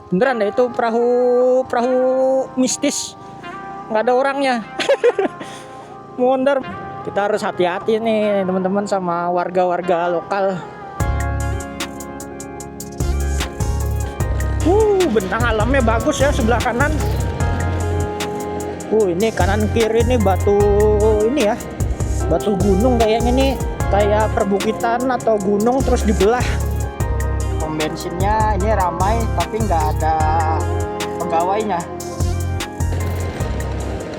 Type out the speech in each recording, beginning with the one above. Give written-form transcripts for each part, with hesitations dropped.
Beneran deh, itu perahu perahu mistis, nggak ada orangnya. Wonder. Kita harus hati-hati nih teman-teman sama warga-warga lokal. Bentang alamnya bagus ya sebelah kanan. Ini kanan kiri nih batu ini ya, batu gunung kayaknya nih, kayak perbukitan atau gunung terus dibelah. Pom bensinnya ini ramai tapi nggak ada pegawainya.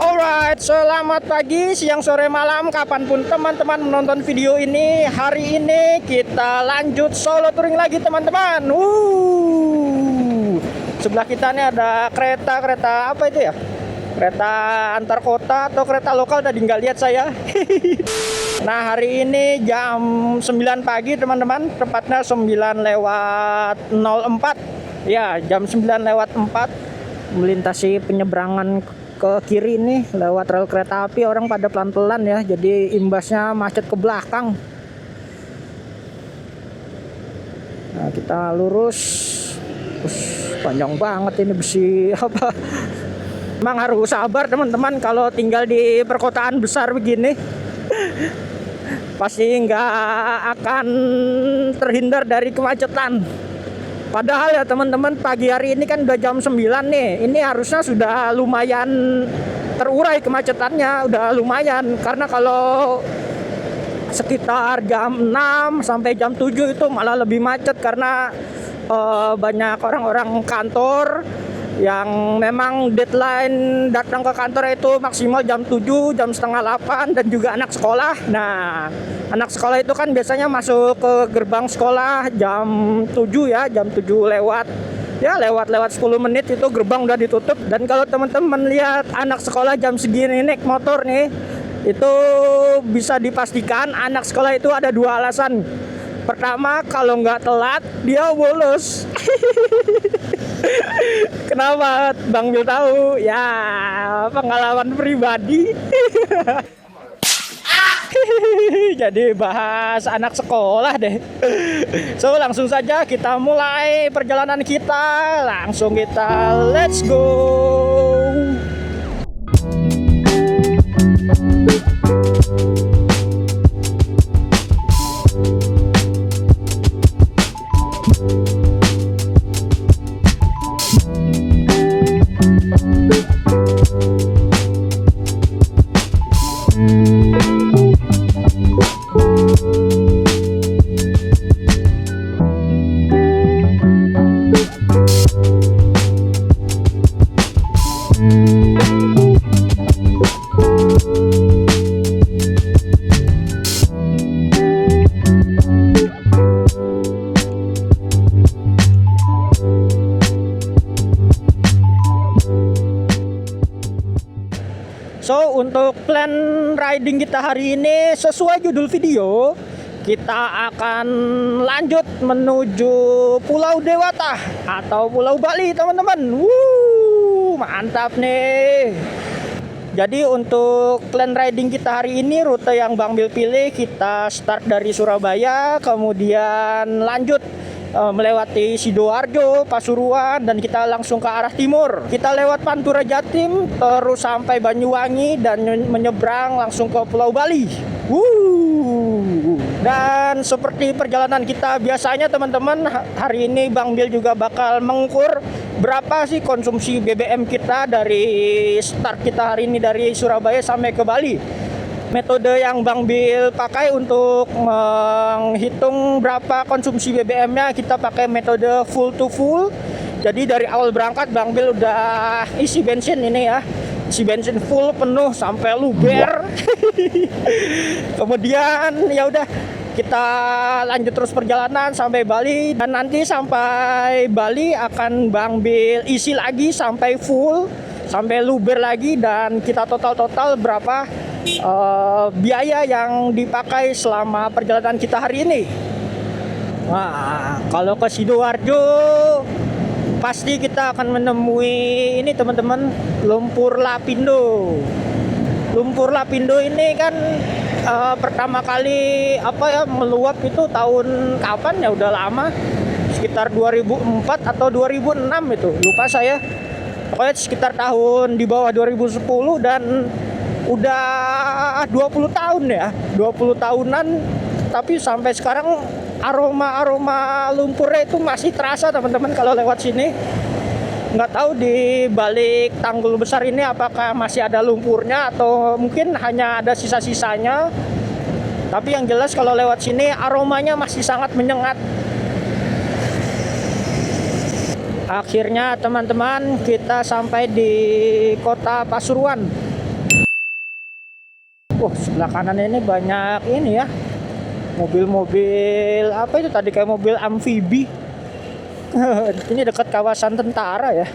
Alright, selamat pagi, siang, sore, malam, kapanpun teman-teman menonton video ini. Hari ini kita lanjut solo touring lagi teman-teman. Sebelah kita nih ada kereta apa itu ya? Kereta antar kota atau kereta lokal, tadi nggak lihat saya. Nah, hari ini jam 9 pagi teman-teman, tepatnya 9:04. Ya, jam 9:04 melintasi penyeberangan ke kiri nih lewat rel kereta api. Orang pada pelan-pelan ya, jadi imbasnya macet ke belakang. Nah, kita lurus. Panjang banget ini besi apa. Emang harus sabar teman-teman kalau tinggal di perkotaan besar begini. Pasti nggak akan terhindar dari kemacetan. Padahal ya teman-teman, pagi hari ini kan udah jam 9 nih. Ini harusnya sudah lumayan terurai kemacetannya, udah lumayan. Karena kalau sekitar jam 6 sampai jam 7 itu malah lebih macet karena banyak orang-orang kantor yang memang deadline datang ke kantor itu maksimal jam 7, jam setengah 8, dan juga anak sekolah. Nah, anak sekolah itu kan biasanya masuk ke gerbang sekolah jam 7 ya, jam 7 lewat. Ya, lewat 10 menit itu gerbang udah ditutup. Dan kalau teman-teman lihat anak sekolah jam segini naik motor nih, itu bisa dipastikan anak sekolah itu ada dua alasan. Pertama, kalau nggak telat dia bolos. Kenapa Bang Bil tahu? Ya, pengalaman pribadi. Jadi bahas anak sekolah deh. So, langsung saja kita mulai perjalanan kita. Langsung kita let's go. So, untuk plan riding kita hari ini sesuai judul video, kita akan lanjut menuju Pulau Dewata atau Pulau Bali teman-teman. Mantap nih. Jadi untuk plan riding kita hari ini, rute yang Bang Bil pilih, kita start dari Surabaya, kemudian lanjut melewati Sidoarjo, Pasuruan, dan kita langsung ke arah timur. Kita lewat Pantura Jatim, terus sampai Banyuwangi dan menyeberang langsung ke Pulau Bali. Dan seperti perjalanan kita biasanya teman-teman, hari ini Bang Bil juga bakal mengukur berapa sih konsumsi BBM kita dari start kita hari ini dari Surabaya sampai ke Bali. Metode yang Bang Bil pakai untuk menghitung berapa konsumsi BBM-nya, kita pakai metode full to full. Jadi dari awal berangkat Bang Bil udah isi bensin ini ya, isi bensin full penuh sampai luber. Kemudian ya udah, kita lanjut terus perjalanan sampai Bali, dan nanti sampai Bali akan Bang Bil isi lagi sampai full, sampai luber lagi, dan kita total berapa biaya yang dipakai selama perjalanan kita hari ini. Wah, kalau ke Sidoarjo pasti kita akan menemui ini teman-teman, lumpur lapindo. Lumpur lapindo ini kan pertama kali meluap itu tahun kapan ya, udah lama, sekitar 2004 atau 2006 itu, lupa saya. Pokoknya sekitar tahun di bawah 2010 dan udah 20 tahun ya, 20 tahunan, tapi sampai sekarang aroma lumpurnya itu masih terasa teman-teman kalau lewat sini. Nggak tahu di balik tanggul besar ini apakah masih ada lumpurnya atau mungkin hanya ada sisa-sisanya. Tapi yang jelas kalau lewat sini aromanya masih sangat menyengat. Akhirnya teman-teman kita sampai di kota Pasuruan. Sebelah kanan ini banyak ini ya, mobil-mobil apa itu tadi, kayak mobil amfibi. Ini dekat kawasan tentara ya,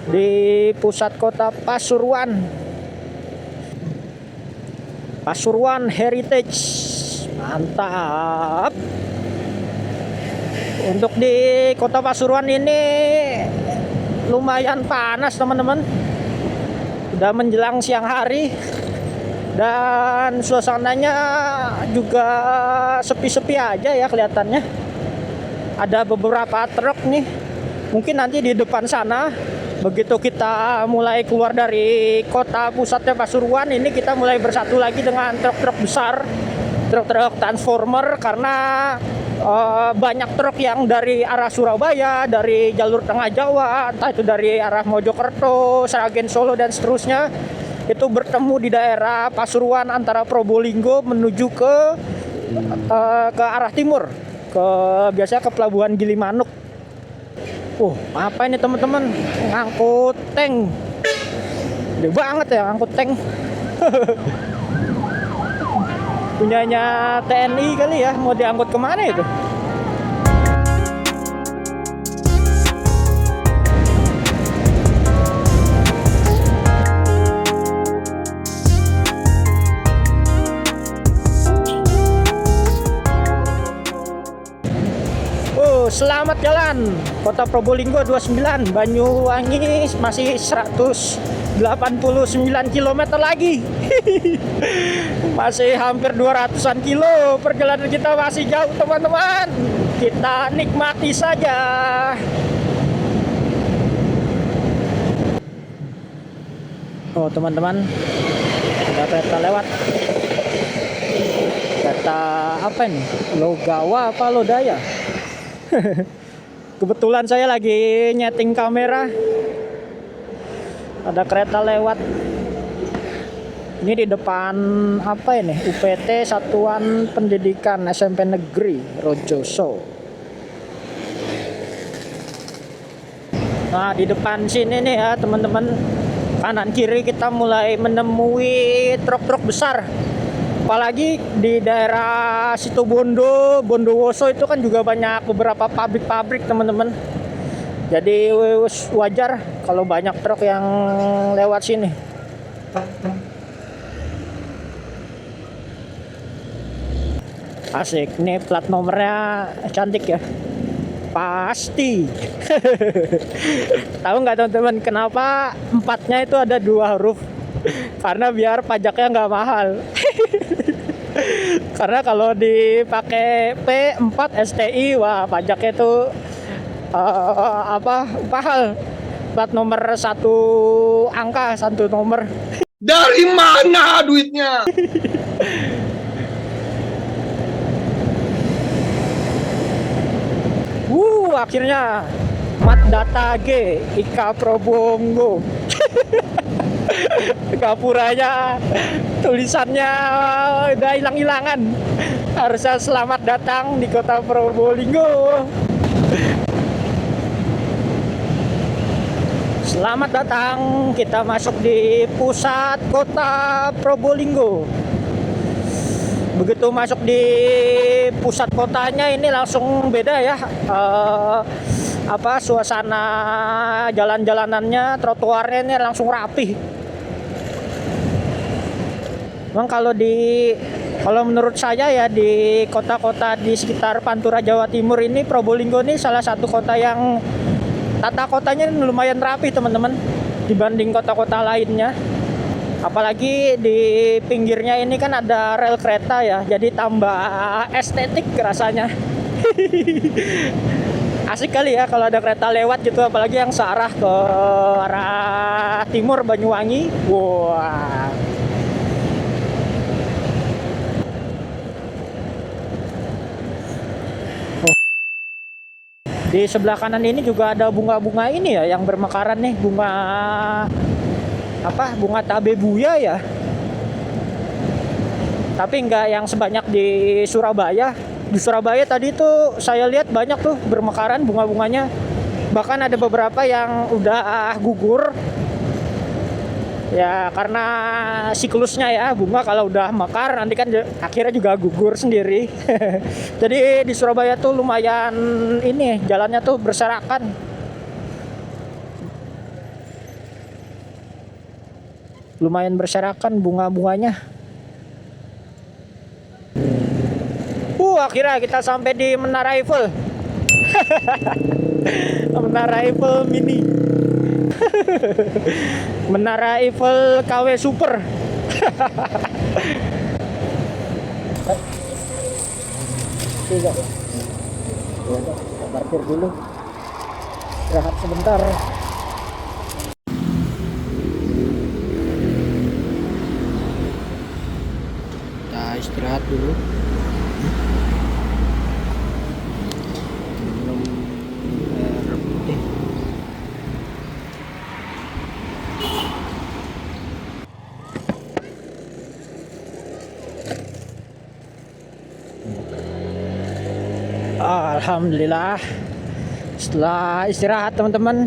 di pusat kota Pasuruan. Pasuruan Heritage, mantap. Untuk di kota Pasuruan ini lumayan panas teman-teman, udah menjelang siang hari dan suasananya juga sepi-sepi aja ya kelihatannya. Ada beberapa truk nih, mungkin nanti di depan sana begitu kita mulai keluar dari kota pusatnya Pasuruan ini, kita mulai bersatu lagi dengan truk-truk besar, truk-truk transformer, karena banyak truk yang dari arah Surabaya, dari jalur tengah Jawa, entah itu dari arah Mojokerto, Sragen, Solo dan seterusnya, itu bertemu di daerah Pasuruan antara Probolinggo menuju ke arah timur, biasanya ke Pelabuhan Gilimanuk. Apa ini teman-teman, ngangkut tank, gede banget ya ngangkut tank. Punyanya TNI kali ya, mau diangkut kemana itu? Selamat jalan Kota Probolinggo 29, Banyuwangi masih 189 km lagi. Masih hampir 200-an kilo. Perjalanan kita masih jauh teman-teman. Kita nikmati saja. Teman-teman, ada kereta lewat. Kereta apa ini? Logawa apa Lodaya? Kebetulan saya lagi nyeting kamera, ada kereta lewat. Ini di depan apa ini, UPT Satuan Pendidikan SMP Negeri Rojoso. Nah di depan sini nih ya teman-teman, kanan kiri kita mulai menemui truk-truk besar. Apalagi di daerah Situbondo, Bondowoso itu kan juga banyak beberapa pabrik-pabrik teman-teman. Jadi wajar kalau banyak truk yang lewat sini. Asik, nih plat nomornya cantik ya. Pasti. Tahu nggak teman-teman kenapa empatnya itu ada 2 huruf? Karena biar pajaknya nggak mahal. Karena kalau dipakai P4 STI, wah pajaknya itu mahal. Plat nomor 1 angka, 1 nomor. Dari mana duitnya? Akhirnya Mat Data G Ika Probonggo. Gapuranya tulisannya udah hilang-hilangan. Harusnya selamat datang di kota Probolinggo. Selamat datang, kita masuk di pusat kota Probolinggo. Begitu masuk di pusat kotanya ini langsung beda ya, suasana jalan-jalanannya, trotoarnya ini langsung rapi. Memang kalau menurut saya ya, di kota-kota di sekitar Pantura Jawa Timur ini, Probolinggo ini salah satu kota yang tata kotanya lumayan rapi teman-teman dibanding kota-kota lainnya. Apalagi di pinggirnya ini kan ada rel kereta ya, jadi tambah estetik rasanya. Asik kali ya kalau ada kereta lewat gitu, apalagi yang searah ke arah timur Banyuwangi. Wah. Di sebelah kanan ini juga ada bunga-bunga ini ya yang bermekaran nih, bunga apa? Bunga tabebuya ya. Tapi nggak yang sebanyak di Surabaya. Di Surabaya tadi tuh saya lihat banyak tuh bermekaran bunga-bunganya. Bahkan ada beberapa yang udah gugur. Ya karena siklusnya ya, bunga kalau udah mekar nanti kan akhirnya juga gugur sendiri. Jadi di Surabaya tuh lumayan ini jalannya tuh berserakan. Lumayan berserakan bunga-bunganya. Akhirnya kita sampai di Menara Eiffel. Menara Eiffel mini. Menara Eiffel KW Super. Tiga. Ya, parkir dulu. Rehat sebentar. Kita istirahat dulu. Minum air putih. Alhamdulillah, setelah istirahat teman-teman,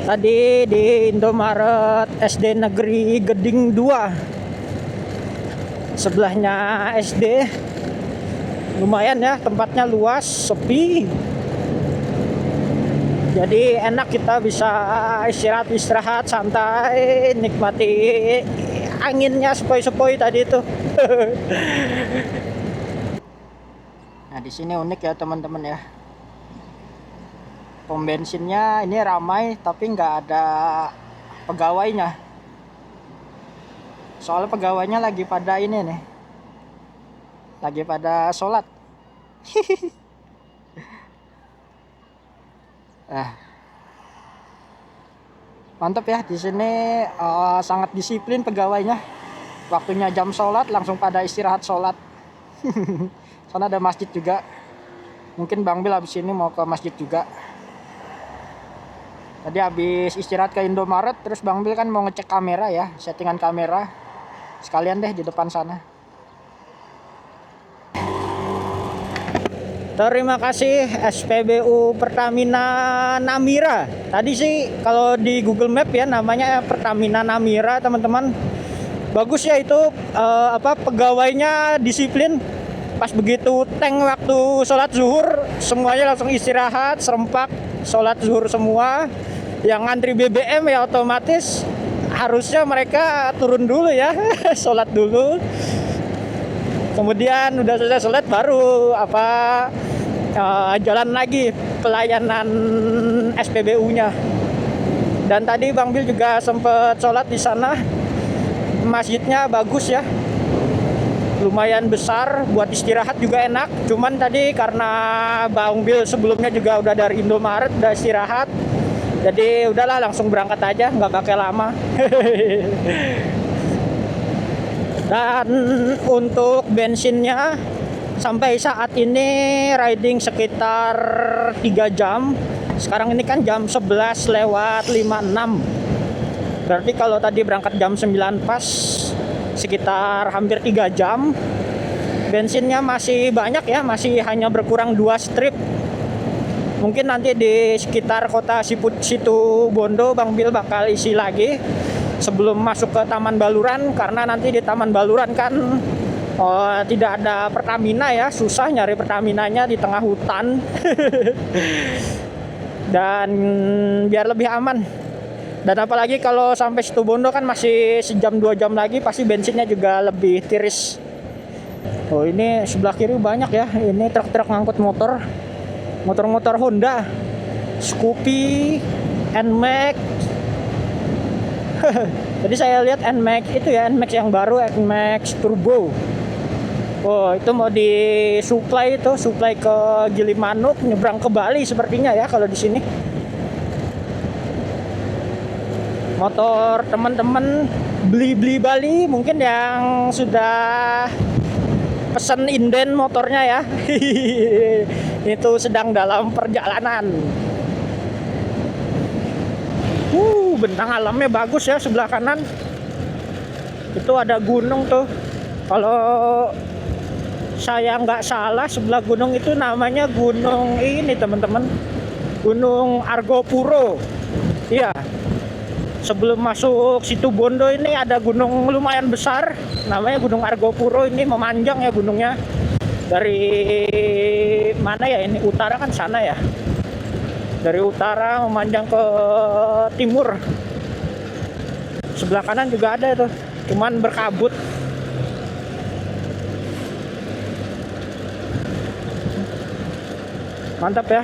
tadi di Indomaret SD Negeri Geding 2, sebelahnya SD, lumayan ya, tempatnya luas, sepi, jadi enak, kita bisa istirahat santai, nikmati anginnya sepoi-sepoi tadi itu. Nah di sini unik ya teman-teman ya, pom bensinnya ini ramai tapi nggak ada pegawainya. Soalnya pegawainya lagi pada ini nih, lagi pada sholat. Mantap ya, di sini sangat disiplin pegawainya. Waktunya jam sholat langsung pada istirahat sholat. Sana ada masjid juga. Mungkin Bang Bil habis ini mau ke masjid juga. Tadi habis istirahat ke Indomaret, terus Bang Bil kan mau ngecek kamera ya, settingan kamera. Sekalian deh di depan sana. Terima kasih SPBU Pertamina Namira. Tadi sih kalau di Google Map ya namanya Pertamina Namira teman-teman. Bagus ya itu pegawainya disiplin. Pas begitu tank waktu sholat zuhur semuanya langsung istirahat serempak sholat zuhur semua. Yang ngantri BBM ya otomatis harusnya mereka turun dulu ya. Sholat dulu, kemudian udah selesai sholat baru jalan lagi pelayanan SPBU-nya. Dan tadi Bang Bil juga sempet sholat di sana. Masjidnya bagus ya, lumayan besar, buat istirahat juga enak. Cuman tadi karena Bang Bil sebelumnya juga udah dari Indomaret udah istirahat, jadi udahlah langsung berangkat aja, nggak pakai lama. Dan untuk bensinnya sampai saat ini riding sekitar 3 jam. Sekarang ini kan jam 11:56. Berarti kalau tadi berangkat jam 9 pas, sekitar hampir 3 jam. Bensinnya masih banyak ya, masih hanya berkurang 2 strip. Mungkin nanti di sekitar kota Situ Bondo Bang Bil bakal isi lagi sebelum masuk ke Taman Baluran, karena nanti di Taman Baluran kan tidak ada Pertamina ya, susah nyari Pertaminanya di tengah hutan. Dan biar lebih aman. Dan apalagi kalau sampai Situ Bondo kan masih sejam 2 jam lagi, pasti bensinnya juga lebih tiris. Oh ini sebelah kiri banyak ya, ini truk-truk ngangkut motor-motor Honda, Scoopy, NMAX. Tadi saya lihat NMAX itu ya, NMAX yang baru, NMAX Turbo. Oh, itu mau disuplai itu, suplai ke Gilimanuk, nyebrang ke Bali sepertinya ya kalau di sini. Motor teman-teman beli Bali mungkin yang sudah pesen inden motornya ya. Itu sedang dalam perjalanan. Bentang alamnya bagus ya sebelah kanan. Itu ada gunung tuh. Kalau saya nggak salah sebelah gunung itu namanya gunung ini teman-teman, Gunung Argopuro. Iya. Sebelum masuk Situbondo ini ada gunung lumayan besar, namanya Gunung Argopuro. Ini memanjang ya gunungnya. Dari mana ya ini? Utara kan sana ya. Dari utara memanjang ke timur. Sebelah kanan juga ada itu, cuman berkabut. Mantap ya.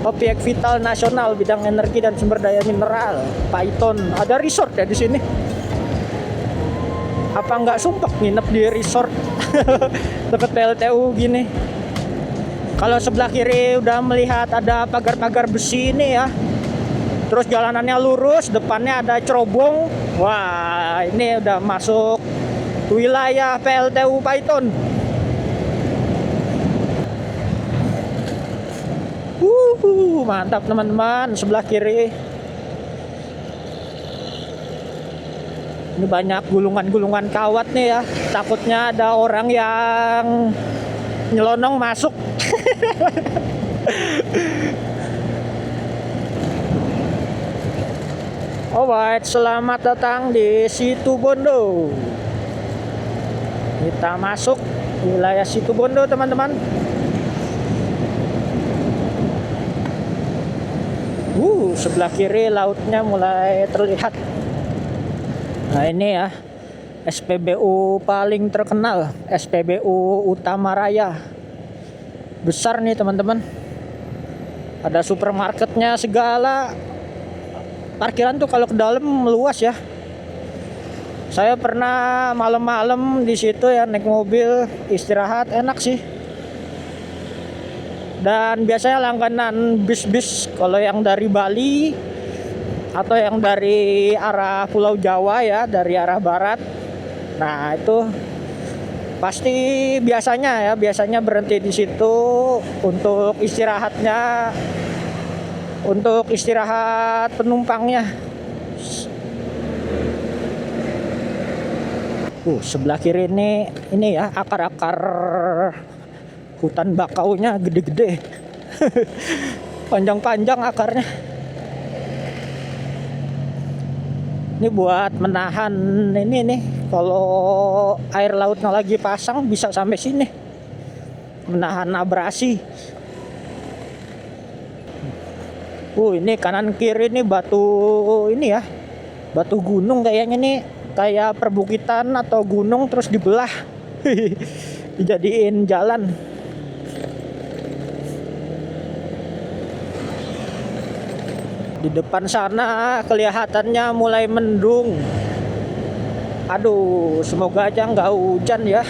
Objek vital nasional bidang energi dan sumber daya mineral, Paiton. Ada resort ya di sini. Apa nggak sumpek nginep di resort dekat PLTU gini? Kalau sebelah kiri udah melihat ada pagar-pagar besi ini ya. Terus jalanannya lurus, depannya ada cerobong. Wah, ini udah masuk wilayah PLTU Paiton. Mantap teman-teman, sebelah kiri. Ini banyak gulungan-gulungan kawat nih ya. Takutnya ada orang yang nyelonong masuk. Alright, selamat datang di Situbondo. Kita masuk wilayah Situbondo teman-teman. Sebelah kiri lautnya mulai terlihat. Nah ini ya, SPBU paling terkenal, SPBU Utama Raya. Besar nih teman-teman. Ada supermarketnya segala. Parkiran tuh kalau ke dalam meluas ya. Saya pernah malam-malam di situ ya, naik mobil istirahat, enak sih. Dan biasanya langganan bis-bis kalau yang dari Bali atau yang dari arah Pulau Jawa ya, dari arah barat. Nah, itu pasti biasanya berhenti di situ untuk istirahatnya, untuk istirahat penumpangnya. Sebelah kiri ini ya, akar-akar hutan bakaunya gede-gede. Panjang-panjang akarnya. Ini buat menahan ini nih, kalau air lautnya lagi pasang bisa sampai sini. Menahan abrasi. Ini kanan kiri nih batu ini ya. Batu gunung kayaknya nih, kayak perbukitan atau gunung terus dibelah. Dijadiin jalan. Di depan sana kelihatannya mulai mendung. Aduh, semoga aja nggak hujan ya.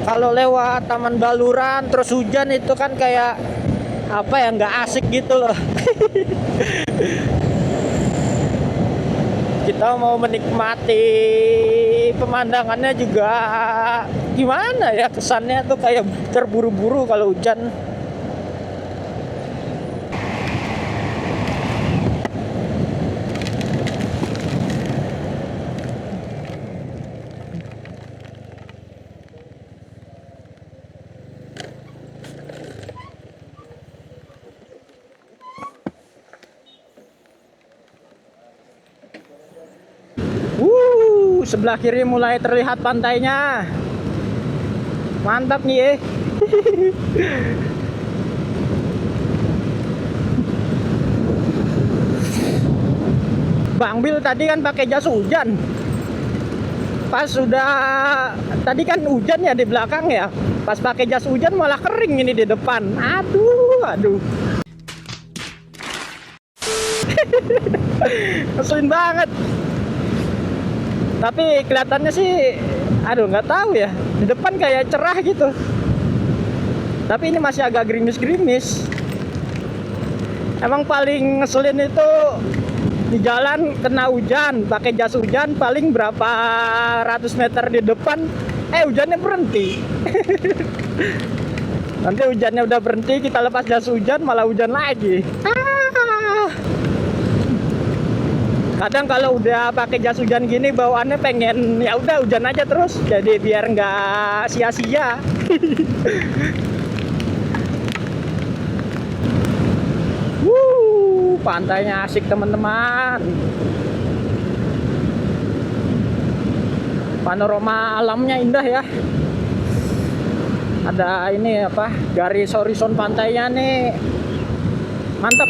Kalau lewat Taman Baluran terus hujan itu kan kayak apa ya, nggak asik gitu loh. Kita mau menikmati pemandangannya juga gimana ya, kesannya tuh kayak terburu-buru kalau hujan. Sebelah kiri mulai terlihat pantainya. Mantap nih. Bang Bil tadi kan pakai jas hujan. Pas sudah tadi kan hujan ya di belakang ya. Pas pakai jas hujan malah kering ini di depan. Aduh. Ngeselin banget. Tapi kelihatannya sih, nggak tahu ya. Di depan kayak cerah gitu. Tapi ini masih agak gerimis-gerimis. Emang paling ngeselin itu di jalan kena hujan, pakai jas hujan paling berapa ratus meter di depan, hujannya berhenti. Nanti hujannya udah berhenti, kita lepas jas hujan malah hujan lagi. Kadang kalau udah pakai jas hujan gini bawaannya pengen ya udah hujan aja terus, jadi biar nggak sia-sia. Pantainya asik teman-teman. Panorama alamnya indah ya. Ada ini apa, garis horizon pantainya nih mantap.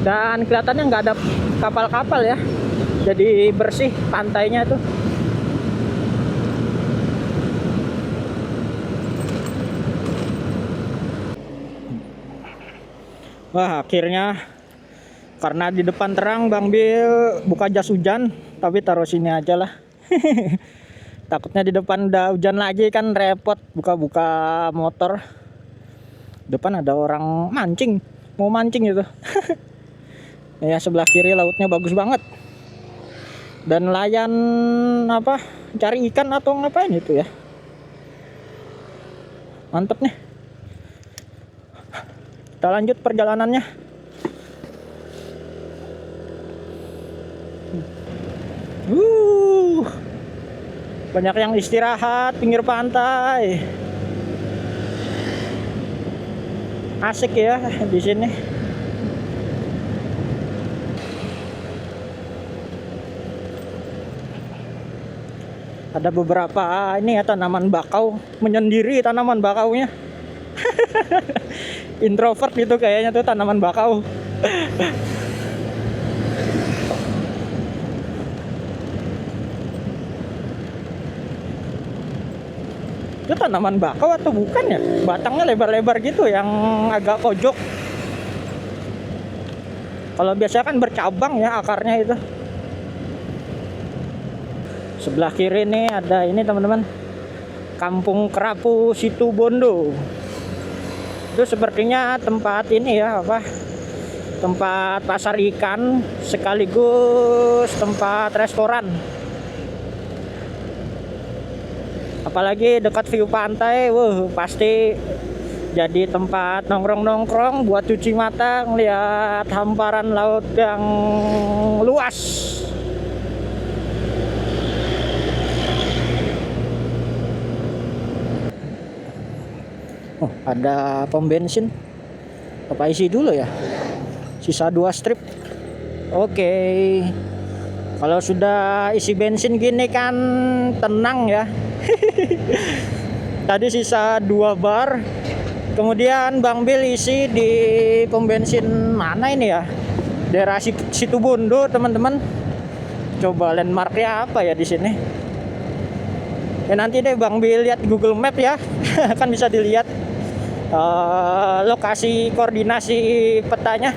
Dan kelihatannya nggak ada kapal-kapal ya. Jadi bersih pantainya tuh. Wah, akhirnya karena di depan terang Bang Bil buka jas hujan, tapi taruh sini aja lah. Takutnya di depan udah hujan lagi kan repot buka-buka motor. Depan ada orang mancing, mau mancing gitu. Ya, sebelah kiri lautnya bagus banget. Dan nelayan apa, cari ikan atau ngapain itu ya. Mantep nih. Kita lanjut perjalanannya. Banyak yang istirahat pinggir pantai. Asik ya di sini. Ada beberapa ini ya tanaman bakau, menyendiri tanaman bakaunya. Introvert gitu kayaknya tuh tanaman bakau. Itu tanaman bakau atau bukan ya? Batangnya lebar-lebar gitu yang agak pojok. Kalau biasa kan bercabang ya akarnya itu. Sebelah kiri nih ada ini teman-teman, Kampung Kerapu Situbondo. Itu sepertinya tempat ini ya apa, tempat pasar ikan sekaligus tempat restoran. Apalagi dekat view pantai, pasti jadi tempat nongkrong-nongkrong buat cuci mata, ngeliat hamparan laut yang luas. Oh, ada pom bensin. Apa isi dulu ya? Sisa 2 strip. Oke. Kalau sudah isi bensin gini kan tenang ya. Tadi sisa 2 bar. Kemudian Bang Bil isi di pom bensin mana ini ya? Daerah Situbondo, teman-teman. Coba landmarknya apa ya di sini? Ya nanti deh Bang Bil lihat Google Map ya. Kan bisa dilihat lokasi koordinasi petanya.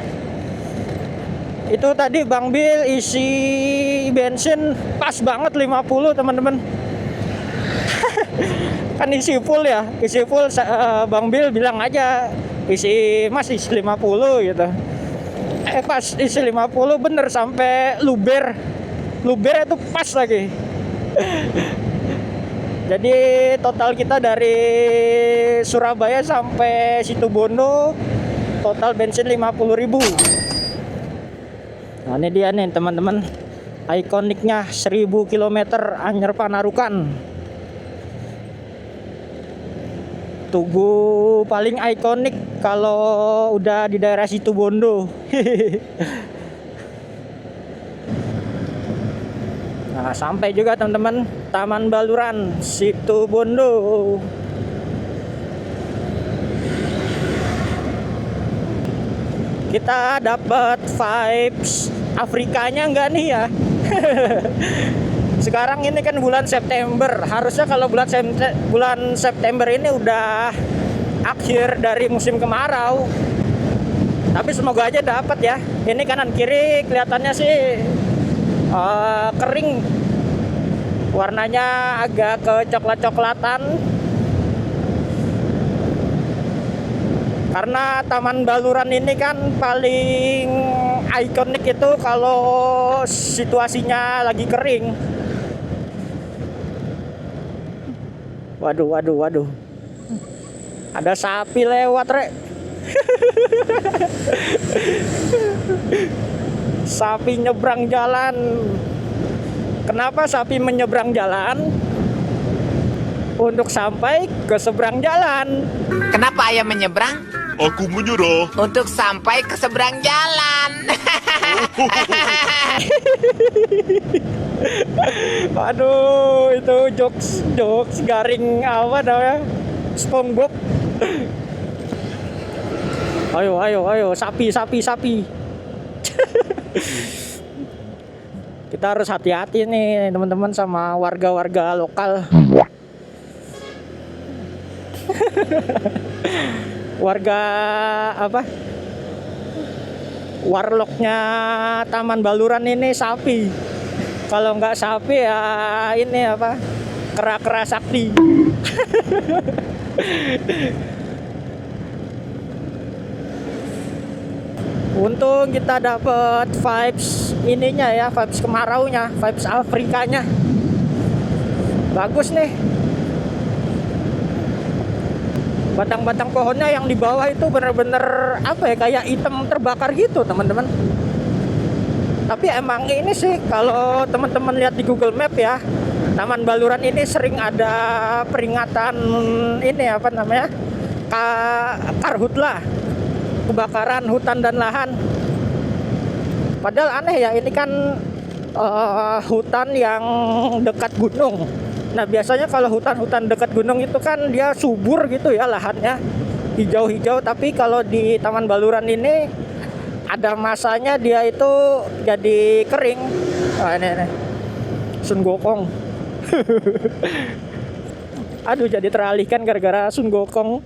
Itu tadi Bang Bil isi bensin pas banget 50 teman-teman. Kan isi full ya, isi full. Bang Bil bilang aja isi mas isi 50 gitu. Pas isi 50 bener sampai Luber itu pas lagi. Jadi total kita dari Surabaya sampai Situbondo total bensin 50.000. Nah, ini dia nih teman-teman, ikoniknya 1000 km Anyer Panarukan. Tugu paling ikonik kalau udah di daerah Situbondo. Nah, sampai juga teman-teman, Taman Baluran Situbondo. Kita dapat vibes Afrikanya enggak nih ya. Sekarang ini kan bulan September. Harusnya kalau bulan September ini udah akhir dari musim kemarau. Tapi semoga aja dapat ya. Ini kanan kiri kelihatannya sih kering. Warnanya agak kecoklat-coklatan. Karena Taman Baluran ini kan paling ikonik itu kalau situasinya lagi kering. Waduh. Ada sapi lewat, Rek. Sapi nyebrang jalan. Kenapa sapi menyeberang jalan? Untuk sampai ke seberang jalan. Kenapa ayam menyeberang? Aku menyerah. Untuk sampai ke seberang jalan. Aduh, itu jokes garing apa namanya? SpongeBob. Ayo, sapi. Kita harus hati-hati nih teman-teman sama warga-warga lokal. Warga apa? Warlocknya Taman Baluran ini sapi. Kalau nggak sapi ya ini apa? Kera-kera sakti. Untung kita dapat vibes ininya ya, vibes kemaraunya, vibes Afrikanya. Bagus nih. Batang-batang pohonnya yang di bawah itu bener-bener apa ya, kayak hitam terbakar gitu teman-teman. Tapi emang ini sih kalau teman-teman lihat di Google Map ya, Taman Baluran ini sering ada peringatan ini apa namanya, karhutla, kebakaran hutan dan lahan. Padahal aneh ya, ini kan hutan yang dekat gunung. Nah biasanya kalau hutan-hutan dekat gunung itu kan dia subur gitu ya lahannya, hijau-hijau. Tapi kalau di Taman Baluran ini ada masanya dia itu jadi kering. Ini Sun Gokong. Aduh, jadi teralihkan gara-gara Sun Gokong.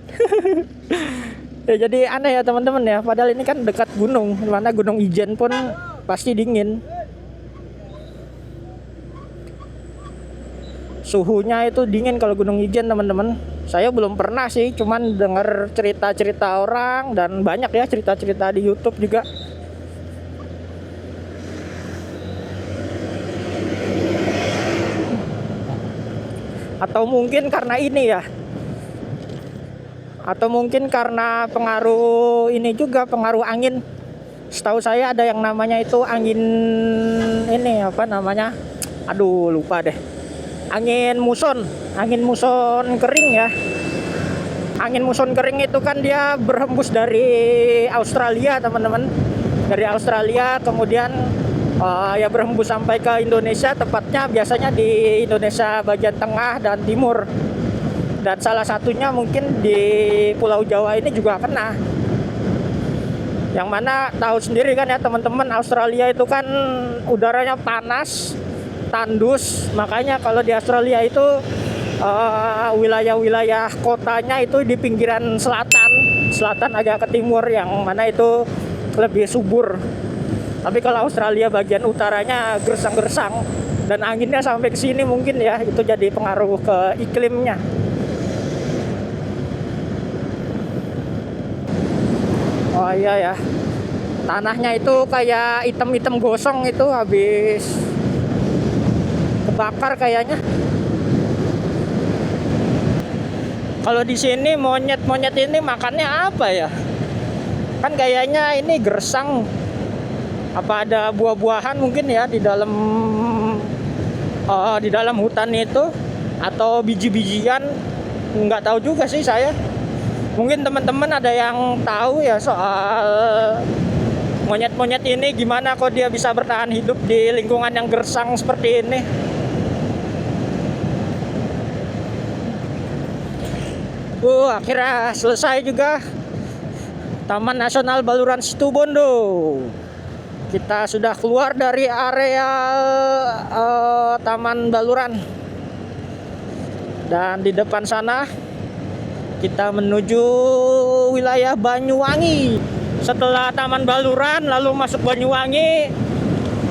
Ya jadi aneh ya teman-teman ya. Padahal ini kan dekat gunung, dimana Gunung Ijen pun pasti dingin. Suhunya itu dingin kalau Gunung Ijen teman-teman. Saya belum pernah sih, cuman dengar cerita-cerita orang dan banyak ya cerita-cerita di YouTube juga. Atau mungkin karena ini ya. Atau mungkin karena pengaruh ini juga, pengaruh angin. Setahu saya ada yang namanya itu angin ini apa namanya? Aduh, lupa deh. Angin muson kering ya. Angin muson kering itu kan dia berhembus dari Australia teman-teman. Dari Australia kemudian ya berhembus sampai ke Indonesia, tepatnya biasanya di Indonesia bagian tengah dan timur. Dan salah satunya mungkin di Pulau Jawa ini juga kena. Yang mana tahu sendiri kan ya teman-teman, Australia itu kan udaranya panas, tandus. Makanya kalau di Australia itu wilayah-wilayah kotanya itu di pinggiran selatan agak ke timur, yang mana itu lebih subur. Tapi kalau Australia bagian utaranya gersang-gersang dan anginnya sampai ke sini mungkin ya, itu jadi pengaruh ke iklimnya. Oh iya ya, tanahnya itu kayak hitam-hitam gosong, itu habis kebakar kayaknya. Kalau di sini monyet-monyet ini makannya apa ya? Kan kayaknya ini gersang. Apa ada buah-buahan mungkin ya di dalam hutan itu, atau biji-bijian? Nggak tahu juga sih saya. Mungkin teman-teman ada yang tahu ya soal monyet-monyet ini, gimana kok dia bisa bertahan hidup di lingkungan yang gersang seperti ini. Akhirnya selesai juga Taman Nasional Baluran Situbondo. Kita sudah keluar dari area Taman Baluran. Dan di depan sana kita menuju wilayah Banyuwangi. Setelah Taman Baluran lalu masuk Banyuwangi,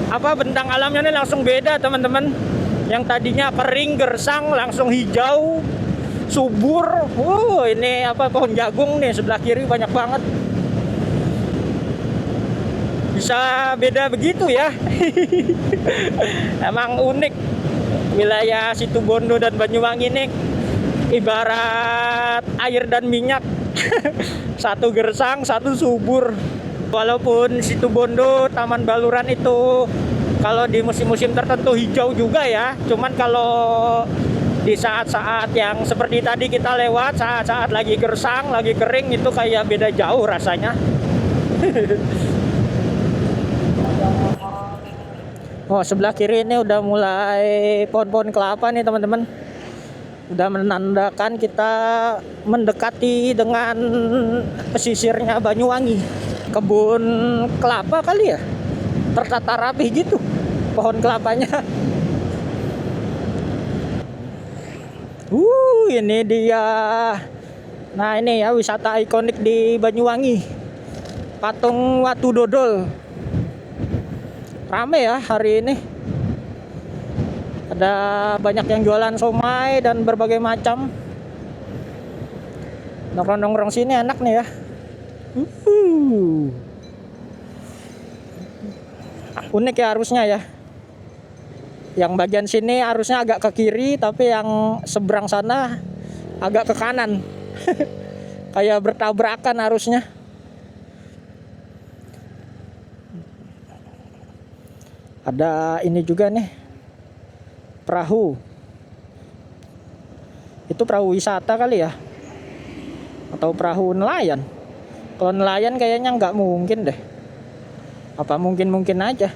bentang alamnya ini langsung beda teman-teman. Yang tadinya kering gersang langsung hijau subur. Ini pohon jagung nih sebelah kiri banyak banget. Bisa beda begitu ya. Emang unik wilayah Situbondo dan Banyuwangi ini, ibarat air dan minyak. Satu gersang, satu subur. Walaupun Situbondo, Taman Baluran itu kalau di musim-musim tertentu hijau juga ya. Cuman kalau di saat-saat yang seperti tadi kita lewat, saat-saat lagi gersang, lagi kering, itu kayak beda jauh rasanya. Sebelah kiri ini udah mulai pohon-pohon kelapa nih teman-teman. Udah menandakan kita mendekati dengan pesisirnya Banyuwangi. Kebun kelapa kali ya, tertata rapi gitu pohon kelapanya. Ini dia. Nah ini ya wisata ikonik di Banyuwangi, patung Watu Dodol. Rame ya hari ini. Ada banyak yang jualan somai dan berbagai macam. Nongkrong-nongkrong sini enak nih ya. Unik ya arusnya ya. Yang bagian sini arusnya agak ke kiri, tapi yang seberang sana agak ke kanan. Kayak bertabrakan arusnya. Ada ini juga nih, perahu. Itu perahu wisata kali ya, atau perahu nelayan. Kalau nelayan kayaknya nggak mungkin deh. Apa mungkin aja.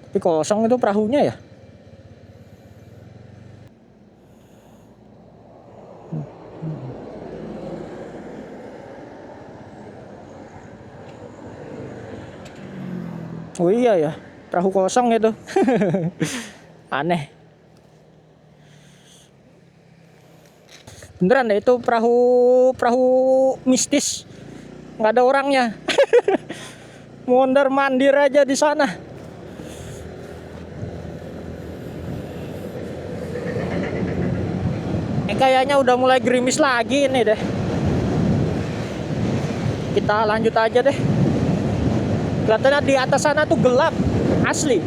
Tapi kosong itu perahunya ya. Oh iya ya, perahu kosong itu. Aneh. Beneran deh itu perahu mistis. Nggak ada orangnya. Mondar mandir aja di sana. Kayaknya udah mulai gerimis lagi ini deh. Kita lanjut aja deh. Kelihatannya di atas sana tuh gelap asli.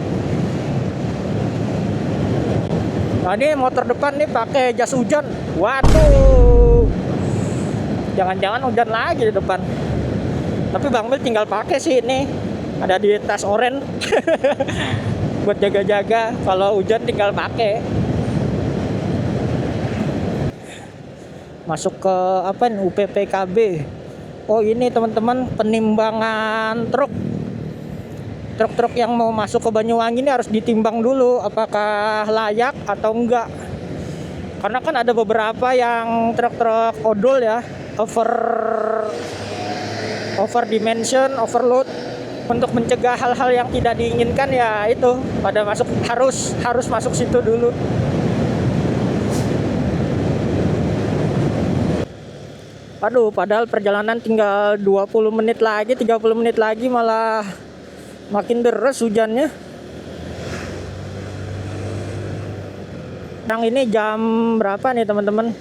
Nah ini motor depan nih pakai jas hujan. Waduh, jangan-jangan hujan lagi di depan. Tapi Bang Bil tinggal pakai sih ini. Ada di tas oranye. Buat jaga-jaga kalau hujan tinggal pakai. Masuk ke UPPKB. Oh ini teman-teman penimbangan truk. Truk-truk yang mau masuk ke Banyuwangi ini harus ditimbang dulu apakah layak atau enggak. Karena kan ada beberapa yang truk-truk odol ya, over dimension, overload. Untuk mencegah hal-hal yang tidak diinginkan ya itu pada masuk harus masuk situ dulu. Aduh, padahal perjalanan tinggal 20 menit lagi, 30 menit lagi malah makin deras hujannya. Yang ini jam berapa nih teman-teman?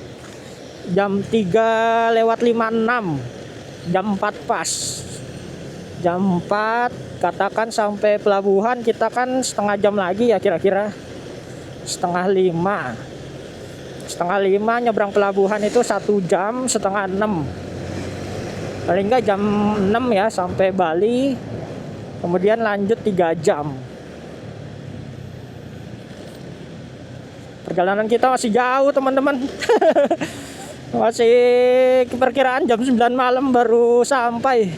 Jam 3:56. Jam 4 pas. Jam 4 katakan sampai pelabuhan kita kan setengah jam lagi ya kira-kira. Setengah 5 nyebrang pelabuhan itu 1 jam setengah 6. Paling enggak jam 6 ya sampai Bali. Kemudian lanjut 3 jam. Perjalanan kita masih jauh teman-teman. Masih perkiraan jam 9 malam baru sampai.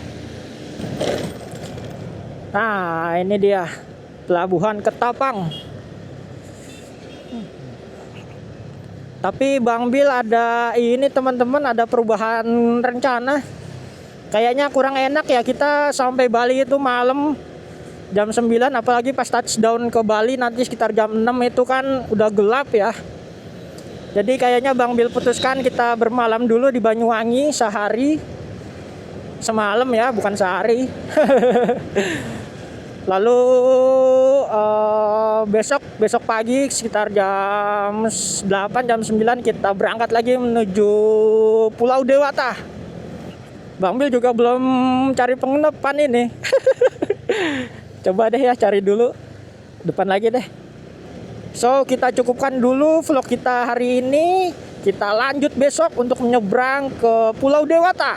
Nah ini dia Pelabuhan Ketapang. Tapi Bang Bil ada ini teman-teman, ada perubahan rencana. kayaknya kurang enak ya, kita sampai Bali itu malam jam 9, apalagi pas touchdown ke Bali nanti sekitar jam 6 itu kan udah gelap ya. Jadi kayaknya Bang Bil putuskan kita bermalam dulu di Banyuwangi sehari, semalam ya, bukan sehari. Lalu besok pagi sekitar jam 8 jam 9 kita berangkat lagi menuju Pulau Dewata. Bang Bil juga belum cari penginapan ini. Coba deh ya cari dulu depan lagi deh. So kita cukupkan dulu vlog kita hari ini. Kita lanjut besok untuk menyeberang ke Pulau Dewata.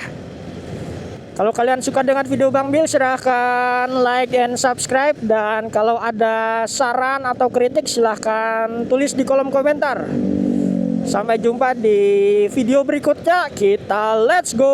Kalau kalian suka dengan video Bang Bil, silahkan like and subscribe. Dan kalau ada saran atau kritik, silahkan tulis di kolom komentar. Sampai jumpa di video berikutnya. Kita let's go.